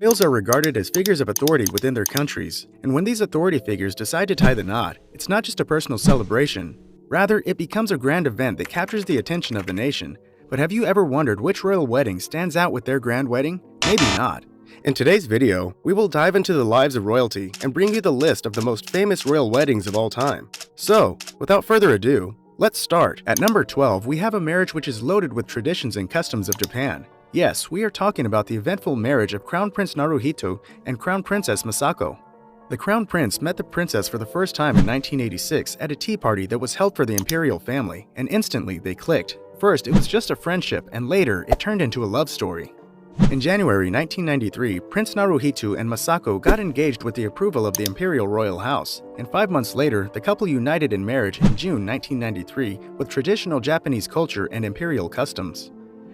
Royals are regarded as figures of authority within their countries, and when these authority figures decide to tie the knot, it's not just a personal celebration. Rather, it becomes a grand event that captures the attention of the nation. But have you ever wondered which royal wedding stands out with their grand wedding? Maybe not. In today's video, we will dive into the lives of royalty and bring you the list of the most famous royal weddings of all time. So, without further ado, let's start. At number 12, we have a marriage which is loaded with traditions and customs of Japan. Yes, we are talking about the eventful marriage of Crown Prince Naruhito and Crown Princess Masako. The Crown Prince met the princess for the first time in 1986 at a tea party that was held for the imperial family, and instantly they clicked. First, it was just a friendship, and later, it turned into a love story. In January 1993, Prince Naruhito and Masako got engaged with the approval of the Imperial Royal House, and 5 months later, the couple united in marriage in June 1993 with traditional Japanese culture and imperial customs.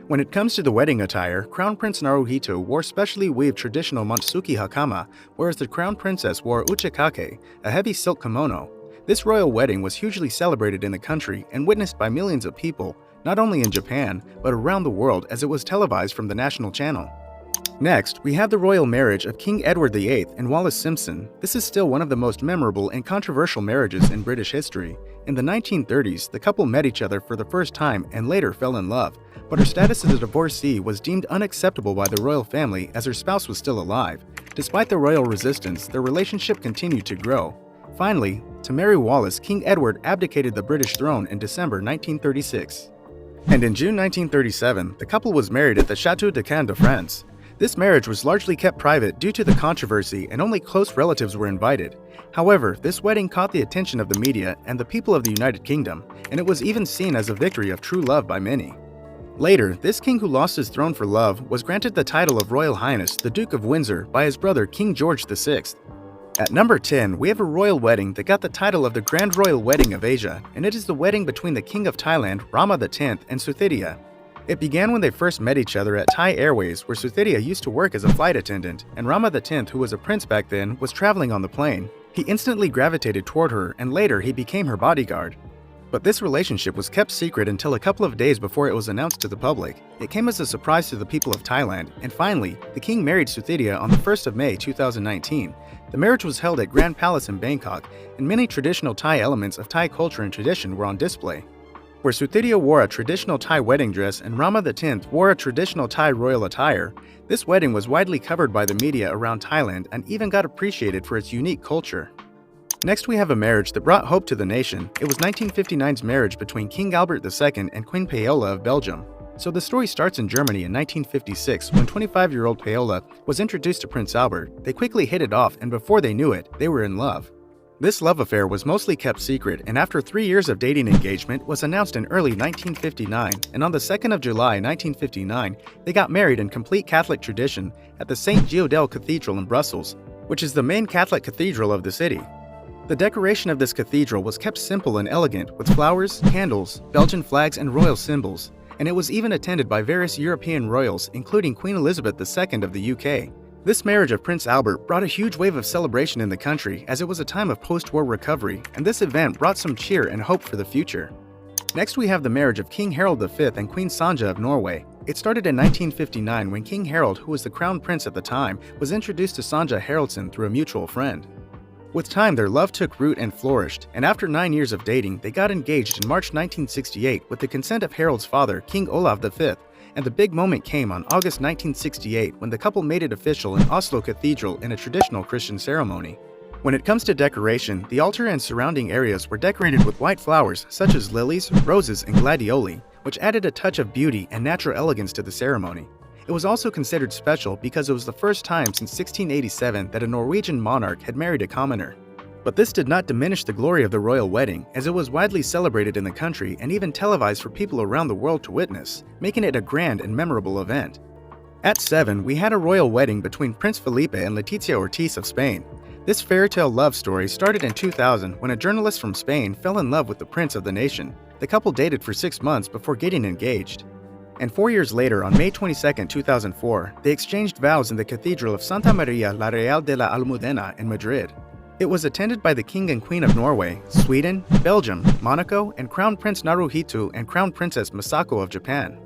When it comes to the wedding attire, Crown Prince Naruhito wore specially weaved traditional Montsuki hakama, whereas the Crown Princess wore uchikake, a heavy silk kimono. This royal wedding was hugely celebrated in the country and witnessed by millions of people, not only in Japan, but around the world as it was televised from the national channel. Next, we have the royal marriage of King Edward VIII and Wallace Simpson. This is still one of the most memorable and controversial marriages in British history. In the 1930s, the couple met each other for the first time and later fell in love, but her status as a divorcee was deemed unacceptable by the royal family as her spouse was still alive. Despite the royal resistance, their relationship continued to grow. Finally, to marry Wallace, King Edward abdicated the British throne in December 1936. And in June 1937, the couple was married at the Château de Caen de France. This marriage was largely kept private due to the controversy and only close relatives were invited. However, this wedding caught the attention of the media and the people of the United Kingdom, and it was even seen as a victory of true love by many. Later, this king who lost his throne for love was granted the title of Royal Highness, the Duke of Windsor, by his brother King George VI. At number 10, we have a royal wedding that got the title of the Grand Royal Wedding of Asia, and it is the wedding between the King of Thailand, Rama X, and Thydia. It began when they first met each other at Thai Airways, where Thydia used to work as a flight attendant, and Rama X, who was a prince back then, was traveling on the plane. He instantly gravitated toward her, and later he became her bodyguard. But this relationship was kept secret until a couple of days before it was announced to the public. It came as a surprise to the people of Thailand, and finally, the king married Thydia on the 1st of May 2019. The marriage was held at Grand Palace in Bangkok, and many traditional Thai elements of Thai culture and tradition were on display. Where Thydia wore a traditional Thai wedding dress and Rama X wore a traditional Thai royal attire, this wedding was widely covered by the media around Thailand and even got appreciated for its unique culture. Next, we have a marriage that brought hope to the nation. It was 1959's marriage between King Albert II and Queen Paola of Belgium. So the story starts in Germany in 1956 when 25-year-old Paola was introduced to Prince Albert. They quickly hit it off, and before they knew it, they were in love. This love affair was mostly kept secret, and after 3 years of dating engagement was announced in early 1959, and on the 2nd of July 1959, they got married in complete Catholic tradition at the St. Giodel Cathedral in Brussels, which is the main Catholic cathedral of the city. The decoration of this cathedral was kept simple and elegant, with flowers, candles, Belgian flags, and royal symbols, and it was even attended by various European royals, including Queen Elizabeth II of the UK. This marriage of Prince Albert brought a huge wave of celebration in the country as it was a time of post-war recovery, and this event brought some cheer and hope for the future. Next, we have the marriage of King Harald V and Queen Sonja of Norway. It started in 1959 when King Harald, who was the crown prince at the time, was introduced to Sonja Haraldsson through a mutual friend. With time, their love took root and flourished, and after 9 years of dating, they got engaged in March 1968 with the consent of Harald's father, King Olav V, and the big moment came on August 1968 when the couple made it official in Oslo Cathedral in a traditional Christian ceremony. When it comes to decoration, the altar and surrounding areas were decorated with white flowers such as lilies, roses, and gladioli, which added a touch of beauty and natural elegance to the ceremony. It was also considered special because it was the first time since 1687 that a Norwegian monarch had married a commoner. But this did not diminish the glory of the royal wedding, as it was widely celebrated in the country and even televised for people around the world to witness, making it a grand and memorable event. At 7, we had a royal wedding between Prince Felipe and Leticia Ortiz of Spain. This fairytale love story started in 2000 when a journalist from Spain fell in love with the prince of the nation. The couple dated for 6 months before getting engaged. And 4 years later, on May 22, 2004, they exchanged vows in the Cathedral of Santa Maria la Real de la Almudena in Madrid. It was attended by the King and Queen of Norway, Sweden, Belgium, Monaco, and Crown Prince Naruhito and Crown Princess Masako of Japan.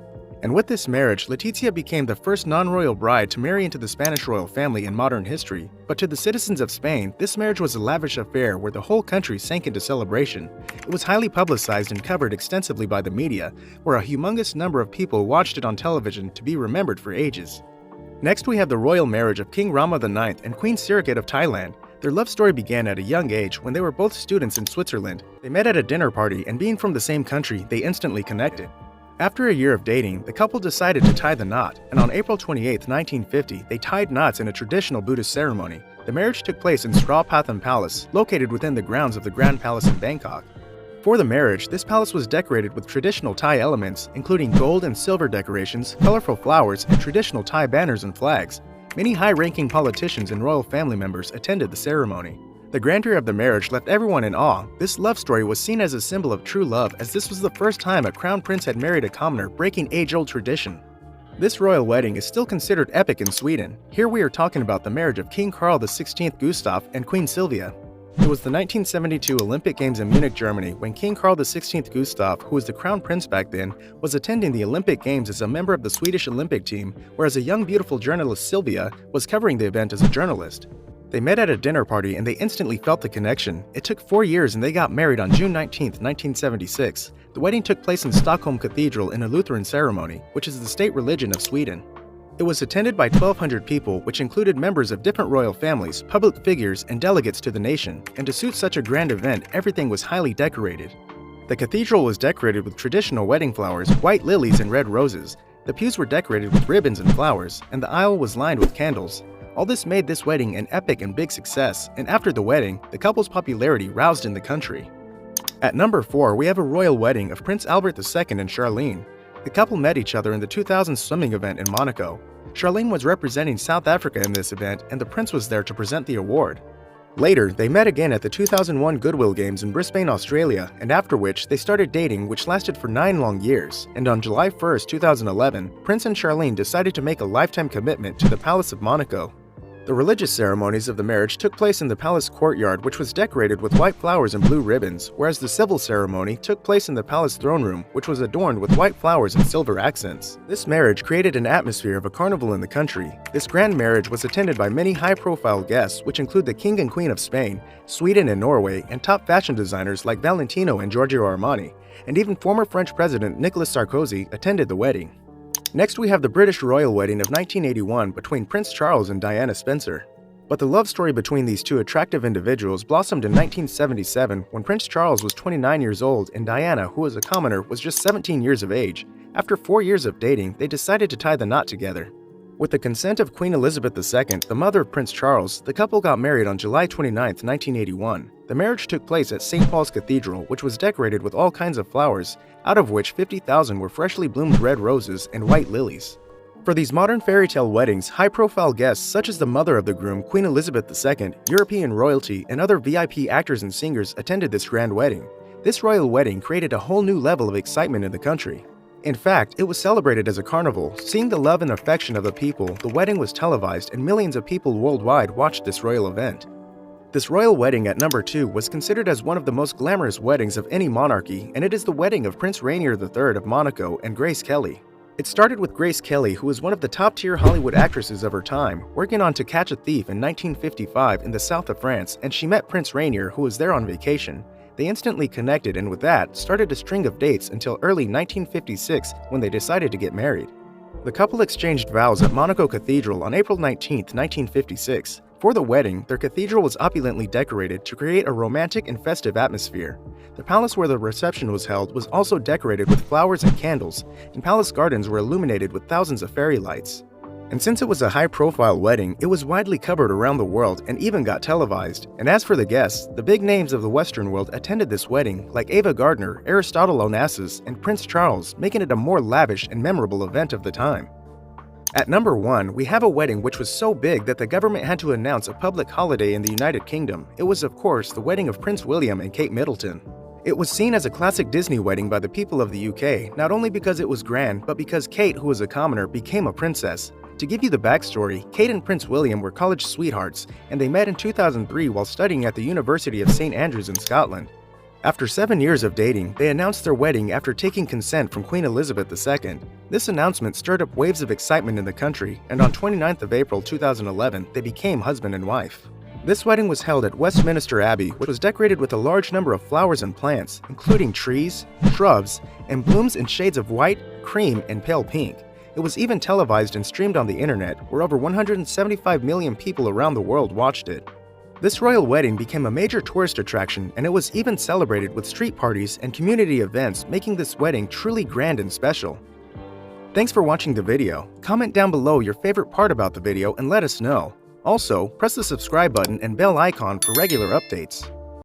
And with this marriage, Leticia became the first non-royal bride to marry into the Spanish royal family in modern history. But to the citizens of Spain, this marriage was a lavish affair where the whole country sank into celebration. It was highly publicized and covered extensively by the media, where a humongous number of people watched it on television to be remembered for ages. Next, we have the royal marriage of King Rama IX and Queen Sirikit of Thailand. Their love story began at a young age when they were both students in Switzerland. They met at a dinner party, and being from the same country, they instantly connected. After a year of dating, the couple decided to tie the knot, and on April 28, 1950, they tied knots in a traditional Buddhist ceremony. The marriage took place in Straw Pathum Palace, located within the grounds of the Grand Palace in Bangkok. For the marriage, this palace was decorated with traditional Thai elements, including gold and silver decorations, colorful flowers, and traditional Thai banners and flags. Many high-ranking politicians and royal family members attended the ceremony. The grandeur of the marriage left everyone in awe. This love story was seen as a symbol of true love, as this was the first time a crown prince had married a commoner, breaking age-old tradition. This royal wedding is still considered epic in Sweden. Here we are talking about the marriage of King Carl XVI Gustav and Queen Silvia. It was the 1972 Olympic Games in Munich, Germany, when King Carl XVI Gustav, who was the crown prince back then, was attending the Olympic Games as a member of the Swedish Olympic team, whereas a young beautiful journalist, Silvia, was covering the event as a journalist. They met at a dinner party and they instantly felt the connection. It took 4 years and they got married on June 19, 1976. The wedding took place in Stockholm Cathedral in a Lutheran ceremony, which is the state religion of Sweden. It was attended by 1,200 people, which included members of different royal families, public figures, and delegates to the nation, and to suit such a grand event, everything was highly decorated. The cathedral was decorated with traditional wedding flowers, white lilies, and red roses. The pews were decorated with ribbons and flowers, and the aisle was lined with candles. All this made this wedding an epic and big success, and after the wedding, the couple's popularity roused in the country. At number 4, we have a royal wedding of Prince Albert II and Charlene. The couple met each other in the 2000 swimming event in Monaco. Charlene was representing South Africa in this event, and the prince was there to present the award. Later, they met again at the 2001 Goodwill Games in Brisbane, Australia, and after which, they started dating, which lasted for 9 long years. And on July 1, 2011, Prince and Charlene decided to make a lifetime commitment to the Palace of Monaco. The religious ceremonies of the marriage took place in the palace courtyard, which was decorated with white flowers and blue ribbons, whereas the civil ceremony took place in the palace throne room, which was adorned with white flowers and silver accents. This marriage created an atmosphere of a carnival in the country. This grand marriage was attended by many high-profile guests, which include the King and Queen of Spain, Sweden and Norway, and top fashion designers like Valentino and Giorgio Armani, and even former French President Nicolas Sarkozy attended the wedding. Next, we have the British royal wedding of 1981 between Prince Charles and Diana Spencer. But the love story between these two attractive individuals blossomed in 1977 when Prince Charles was 29 years old and Diana, who was a commoner, was just 17 years of age. After 4 years of dating, they decided to tie the knot together. With the consent of Queen Elizabeth II, the mother of Prince Charles, the couple got married on July 29, 1981. The marriage took place at St. Paul's Cathedral, which was decorated with all kinds of flowers, out of which 50,000 were freshly bloomed red roses and white lilies. For these modern fairy tale weddings, high-profile guests such as the mother of the groom, Queen Elizabeth II, European royalty, and other VIP actors and singers attended this grand wedding. This royal wedding created a whole new level of excitement in the country. In fact, it was celebrated as a carnival. Seeing the love and affection of the people, the wedding was televised and millions of people worldwide watched this royal event. This royal wedding at number 2 was considered as one of the most glamorous weddings of any monarchy, and it is the wedding of Prince Rainier III of Monaco and Grace Kelly. It started with Grace Kelly, who was one of the top-tier Hollywood actresses of her time, working on To Catch a Thief in 1955 in the south of France, and she met Prince Rainier, who was there on vacation. They instantly connected and with that, started a string of dates until early 1956 when they decided to get married. The couple exchanged vows at Monaco Cathedral on April 19, 1956. For the wedding, their cathedral was opulently decorated to create a romantic and festive atmosphere. The palace where the reception was held was also decorated with flowers and candles, and palace gardens were illuminated with thousands of fairy lights. And since it was a high-profile wedding, it was widely covered around the world and even got televised. And as for the guests, the big names of the Western world attended this wedding, like Ava Gardner, Aristotle Onassis, and Prince Charles, making it a more lavish and memorable event of the time. At number 1, we have a wedding which was so big that the government had to announce a public holiday in the United Kingdom. It was, of course, the wedding of Prince William and Kate Middleton. It was seen as a classic Disney wedding by the people of the UK, not only because it was grand, but because Kate, who was a commoner, became a princess. To give you the backstory, Kate and Prince William were college sweethearts, and they met in 2003 while studying at the University of St. Andrews in Scotland. After 7 years of dating, they announced their wedding after taking consent from Queen Elizabeth II. This announcement stirred up waves of excitement in the country, and on 29th of April 2011, they became husband and wife. This wedding was held at Westminster Abbey, which was decorated with a large number of flowers and plants, including trees, shrubs, and blooms in shades of white, cream, and pale pink. It was even televised and streamed on the internet, where over 175 million people around the world watched it. This royal wedding became a major tourist attraction, and it was even celebrated with street parties and community events, making this wedding truly grand and special. Thanks for watching the video. Comment down below your favorite part about the video and let us know. Also, press the subscribe button and bell icon for regular updates.